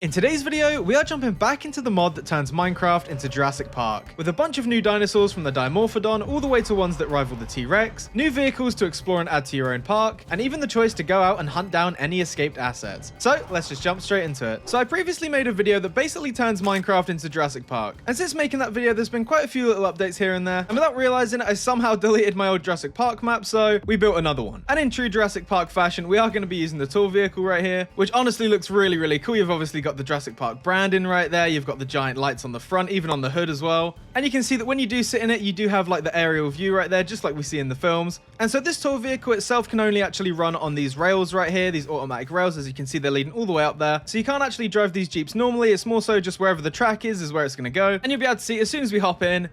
In today's video, we are jumping back into the mod that turns Minecraft into Jurassic Park, with a bunch of new dinosaurs from the Dimorphodon all the way to ones that rival the T-Rex, new vehicles to explore and add to your own park, and even the choice to go out and hunt down any escaped assets. So let's just jump straight into it. So I previously made a video that basically turns Minecraft into Jurassic Park, and since making that video there's been quite a few little updates here and there, and without realizing it I somehow deleted my old Jurassic Park map, so we built another one. And in true Jurassic Park fashion, we are going to be using the tour vehicle right here, which honestly looks really cool. You've obviously got the Jurassic Park branding right there, you've got the giant lights on the front, even on the hood as well, and you can see that when you do sit in it you do have like the aerial view right there, just like we see in the films. And so this tour vehicle itself can only actually run on these rails right here, these automatic rails. As you can see, they're leading all the way up there, so you can't actually drive these Jeeps normally. It's more so just wherever the track is where it's going to go, and you'll be able to see as soon as we hop in.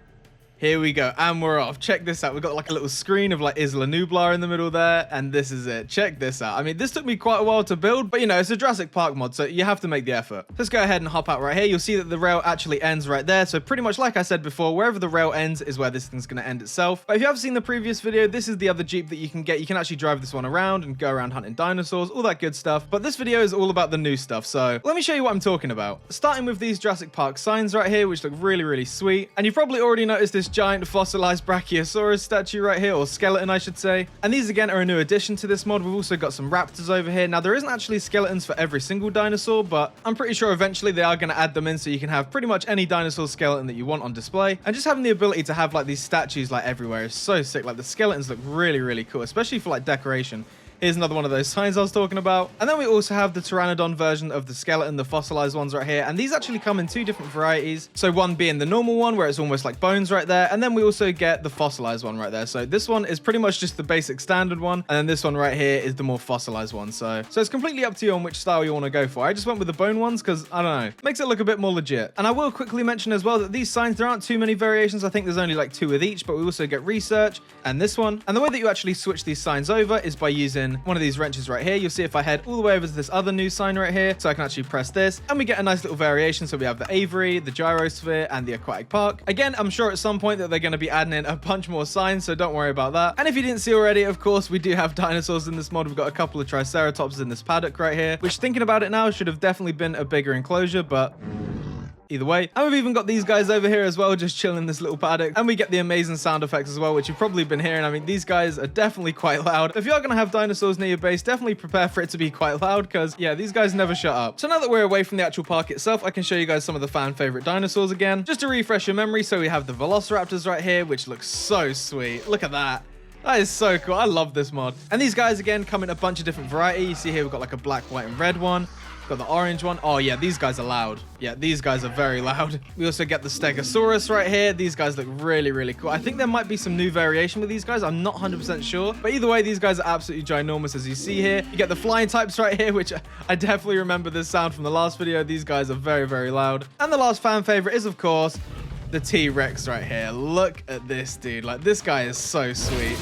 Here we go, and we're off. Check this out. We've got like a little screen of like Isla Nublar in the middle there, and this is it. Check this out. I mean, this took me quite a while to build, but you know, it's a Jurassic Park mod, so you have to make the effort. Let's go ahead and hop out right here. You'll see that the rail actually ends right there, so pretty much like I said before, wherever the rail ends is where this thing's going to end itself. But if you have seen the previous video, this is the other Jeep that you can get. You can actually drive this one around and go around hunting dinosaurs, all that good stuff. But this video is all about the new stuff, so let me show you what I'm talking about. Starting with these Jurassic Park signs right here, which look really sweet. And you've probably already noticed this giant fossilized Brachiosaurus statue right here, or skeleton I should say. And these again are a new addition to this mod. We've also got some raptors over here. Now there isn't actually skeletons for every single dinosaur, but I'm pretty sure eventually they are going to add them in, so you can have pretty much any dinosaur skeleton that you want on display. And just having the ability to have like these statues like everywhere is so sick. Like the skeletons look really cool, especially for like decoration. Here's another one of those signs I was talking about. And then we also have the Pteranodon version of the skeleton, the fossilized ones right here. And these actually come in two different varieties. So one being the normal one, where it's almost like bones right there. And then we also get the fossilized one right there. So this one is pretty much just the basic standard one. And then this one right here is the more fossilized one. So it's completely up to you on which style you want to go for. I just went with the bone ones because, I don't know, makes it look a bit more legit. And I will quickly mention as well that these signs, there aren't too many variations. I think there's only like 2 with each, but we also get research and this one. And the way that you actually switch these signs over is by using one of these wrenches right here. You'll see if I head all the way over to this other new sign right here, so I can actually press this and we get a nice little variation. So we have the Aviary, the Gyrosphere, and the Aquatic Park. Again, I'm sure at some point that they're going to be adding in a bunch more signs, so don't worry about that. And if you didn't see already, of course, we do have dinosaurs in this mod. We've got a couple of Triceratops in this paddock right here, which, thinking about it now, should have definitely been a bigger enclosure, but either way. And we've even got these guys over here as well, just chilling in this little paddock. And we get the amazing sound effects as well, which you've probably been hearing. I mean, these guys are definitely quite loud. If you are going to have dinosaurs near your base, definitely prepare for it to be quite loud, because yeah, these guys never shut up. So now that we're away from the actual park itself, I can show you guys some of the fan favorite dinosaurs again, just to refresh your memory. So we have the Velociraptors right here, which looks so sweet. Look at that. That is so cool. I love this mod. And these guys again come in a bunch of different variety. You see here we've got like a black, white, and red one. Got the orange one. Oh yeah, these guys are loud. Yeah, these guys are very loud. We also get the Stegosaurus right here. These guys look really cool. I think there might be some new variation with these guys. I'm not 100% sure. But either way, these guys are absolutely ginormous, as you see here. You get the flying types right here, which I definitely remember this sound from the last video. These guys are very loud. And the last fan favorite is, of course, the T-Rex right here. Look at this dude. Like, this guy is so sweet.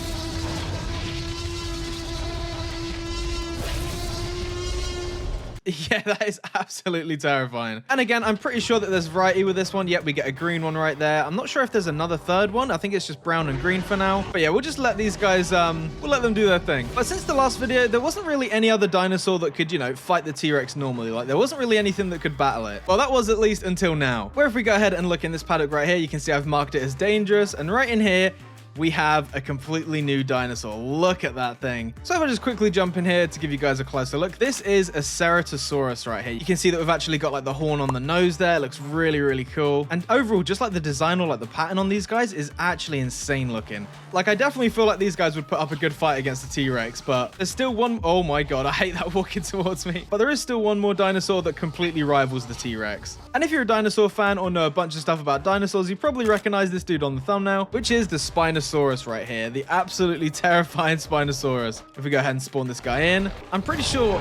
Yeah, that is absolutely terrifying. And again, I'm pretty sure that there's variety with this one. Yep, we get a green one right there. I'm not sure if there's another third one. I think it's just brown and green for now. But yeah, we'll just let these guys, we'll let them do their thing. But since the last video, there wasn't really any other dinosaur that could, you know, fight the T-Rex normally. Like, there wasn't really anything that could battle it. Well, that was at least until now. Where if we go ahead and look in this paddock right here, you can see I've marked it as dangerous. And right in here, we have a completely new dinosaur. Look at that thing. So if I just quickly jump in here to give you guys a closer look, this is a Ceratosaurus right here. You can see that we've actually got like the horn on the nose there. It looks really cool. And overall, just like the design or like the pattern on these guys is actually insane looking. Like, I definitely feel like these guys would put up a good fight against the T-Rex, but there's still one. Oh my God, I hate that walking towards me. But there is still one more dinosaur that completely rivals the T-Rex. And if you're a dinosaur fan or know a bunch of stuff about dinosaurs, you probably recognize this dude on the thumbnail, which is the Spinosaurus right here, the absolutely terrifying Spinosaurus. If we go ahead and spawn this guy in, I'm pretty sure,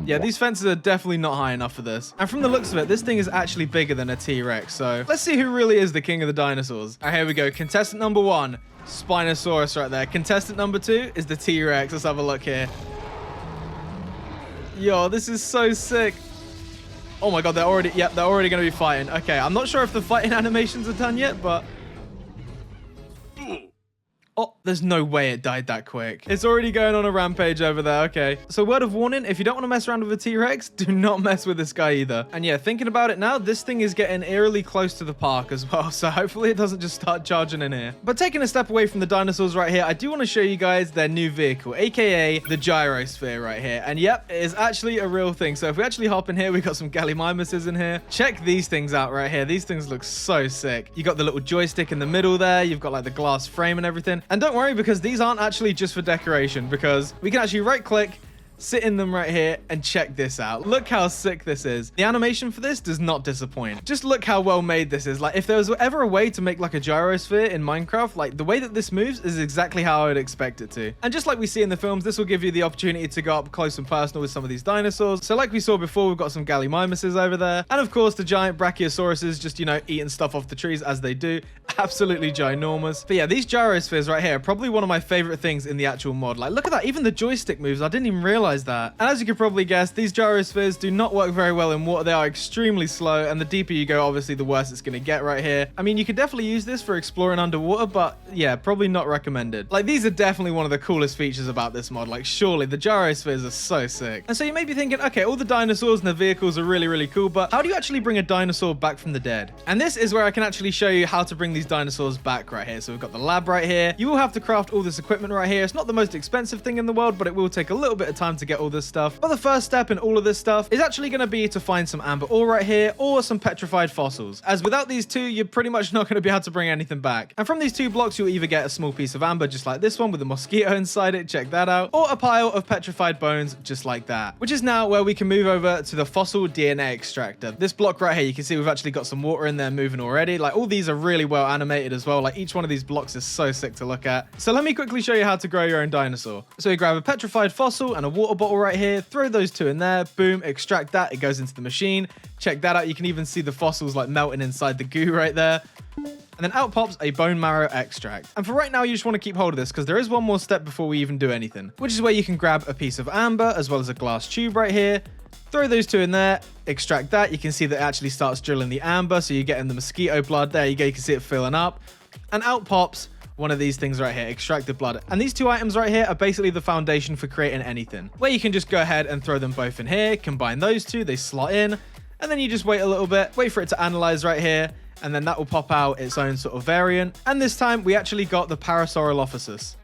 yeah, these fences are definitely not high enough for this. And from the looks of it, this thing is actually bigger than a T-Rex. So let's see who really is the king of the dinosaurs. All right, here we go. Contestant number 1, Spinosaurus right there. Contestant number 2 is the T-Rex. Let's have a look here. Yo, this is so sick. Oh my God, they're already going to be fighting. Okay, I'm not sure if the fighting animations are done yet, but Oh, there's no way it died that quick. It's already going on a rampage over there. Okay. So word of warning, if you don't want to mess around with a T-Rex, do not mess with this guy either. And yeah, thinking about it now, this thing is getting eerily close to the park as well. So hopefully it doesn't just start charging in here. But taking a step away from the dinosaurs right here, I do want to show you guys their new vehicle, aka the Gyrosphere right here. And yep, it is actually a real thing. So if we actually hop in here, we got some Gallimimuses in here. Check these things out right here. These things look so sick. You got the little joystick in the middle there. You've got like the glass frame and everything. And don't worry, because these aren't actually just for decoration, because we can actually right click, sit in them right here, and check this out. Look how sick this is. The animation for this does not disappoint. Just look how well made this is. Like, if there was ever a way to make like a gyrosphere in Minecraft, like the way that this moves is exactly how I would expect it to. And just like we see in the films, this will give you the opportunity to go up close and personal with some of these dinosaurs. So like we saw before, we've got some Gallimimuses over there, and of course the giant Brachiosauruses, just, you know, eating stuff off the trees as they do. Absolutely ginormous. But yeah, these gyrospheres right here are probably one of my favorite things in the actual mod. Like, look at that. Even the joystick moves. I didn't even realize that. And as you could probably guess, these gyrospheres do not work very well in water. They are extremely slow, and the deeper you go, obviously the worse it's going to get right here. I mean, you could definitely use this for exploring underwater, but yeah, probably not recommended. Like, these are definitely one of the coolest features about this mod. Like, surely the gyrospheres are so sick. And so you may be thinking, okay, all the dinosaurs and the vehicles are really, really cool, but how do you actually bring a dinosaur back from the dead? And this is where I can actually show you how to bring these dinosaurs back right here. So we've got the lab right here. You will have to craft all this equipment right here. It's not the most expensive thing in the world, but it will take a little bit of time to get all this stuff. But the first step in all of this stuff is actually going to be to find some amber ore right here, or some petrified fossils, as without these two, you're pretty much not going to be able to bring anything back. And from these two blocks, you'll either get a small piece of amber just like this one with a mosquito inside it, check that out, or a pile of petrified bones just like that, which is now where we can move over to the fossil DNA extractor. This block right here, you can see we've actually got some water in there moving already. Like, all these are really well animated as well. Like, each one of these blocks is so sick to look at. So let me quickly show you how to grow your own dinosaur. So you grab a petrified fossil and a water bottle right here, throw those two in there, boom, extract that, it goes into the machine. Check that out. You can even see the fossils like melting inside the goo right there. And then out pops a bone marrow extract. And for right now, you just want to keep hold of this, because there is one more step before we even do anything, which is where you can grab a piece of amber as well as a glass tube right here. Throw those two in there, extract that. You can see that it actually starts drilling the amber, so you're getting the mosquito blood. There you go, you can see it filling up. And out pops one of these things right here, extracted blood. And these two items right here are basically the foundation for creating anything, where you can just go ahead and throw them both in here, combine those two, they slot in, and then you just wait a little bit, wait for it to analyze right here, and then that will pop out its own sort of variant. And this time we actually got the Parasaurolophus.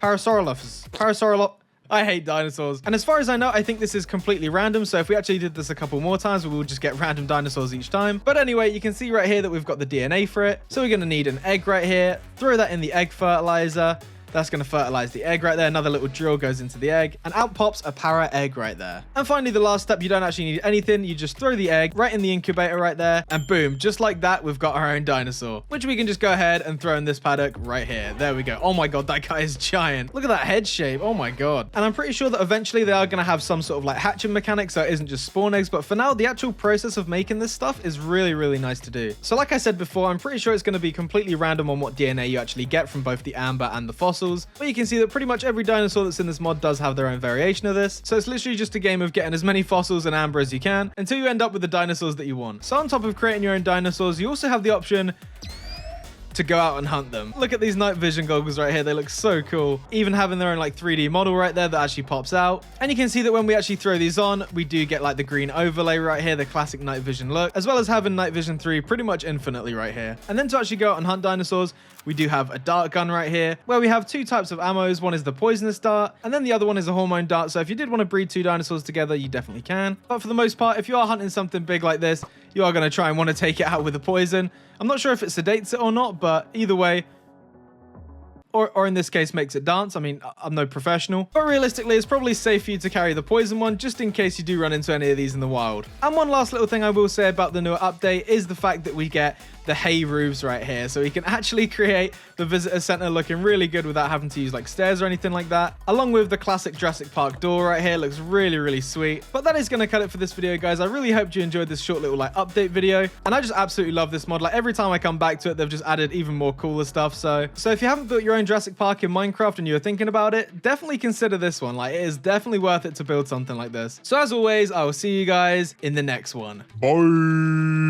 I hate dinosaurs. And as far as I know, I think this is completely random. So if we actually did this a couple more times, we will just get random dinosaurs each time. But anyway, you can see right here that we've got the DNA for it. So we're going to need an egg right here. Throw that in the egg fertilizer. That's going to fertilize the egg right there. Another little drill goes into the egg, and out pops a para egg right there. And finally, the last step, you don't actually need anything. You just throw the egg right in the incubator right there, and boom, just like that, we've got our own dinosaur, which we can just go ahead and throw in this paddock right here. There we go. Oh my God, that guy is giant. Look at that head shape. Oh my God. And I'm pretty sure that eventually they are going to have some sort of like hatching mechanic, so it isn't just spawn eggs. But for now, the actual process of making this stuff is really, really nice to do. So like I said before, I'm pretty sure it's going to be completely random on what DNA you actually get from both the amber and the fossils. But you can see that pretty much every dinosaur that's in this mod does have their own variation of this. So it's literally just a game of getting as many fossils and amber as you can until you end up with the dinosaurs that you want. So on top of creating your own dinosaurs, you also have the option to go out and hunt them. Look at these night vision goggles right here. They look so cool. Even having their own like 3D model right there that actually pops out. And you can see that when we actually throw these on, we do get like the green overlay right here, the classic night vision look, as well as having night vision 3 pretty much infinitely right here. And then to actually go out and hunt dinosaurs, we do have a dart gun right here, where we have two types of ammos. One is the poisonous dart, and then the other one is a hormone dart. So if you did want to breed two dinosaurs together, you definitely can. But for the most part, if you are hunting something big like this, you are going to try and want to take it out with a poison. I'm not sure if it sedates it or not, but either way, or in this case makes it dance. I mean, I'm no professional, but realistically it's probably safe for you to carry the poison one just in case you do run into any of these in the wild. And one last little thing I will say about the newer update is the fact that we get the hay roofs right here, so we can actually create the visitor center looking really good without having to use like stairs or anything like that, along with the classic Jurassic Park door right here. Looks really, really sweet. But that is going to cut it for this video, guys. I really hope you enjoyed this short little like update video, and I just absolutely love this mod. Like, every time I come back to it, they've just added even more cooler stuff. So if you haven't built your own Jurassic Park in Minecraft and you're thinking about it, definitely consider this one. Like, it is definitely worth it to build something like this. So as always, I will see you guys in the next one. Bye.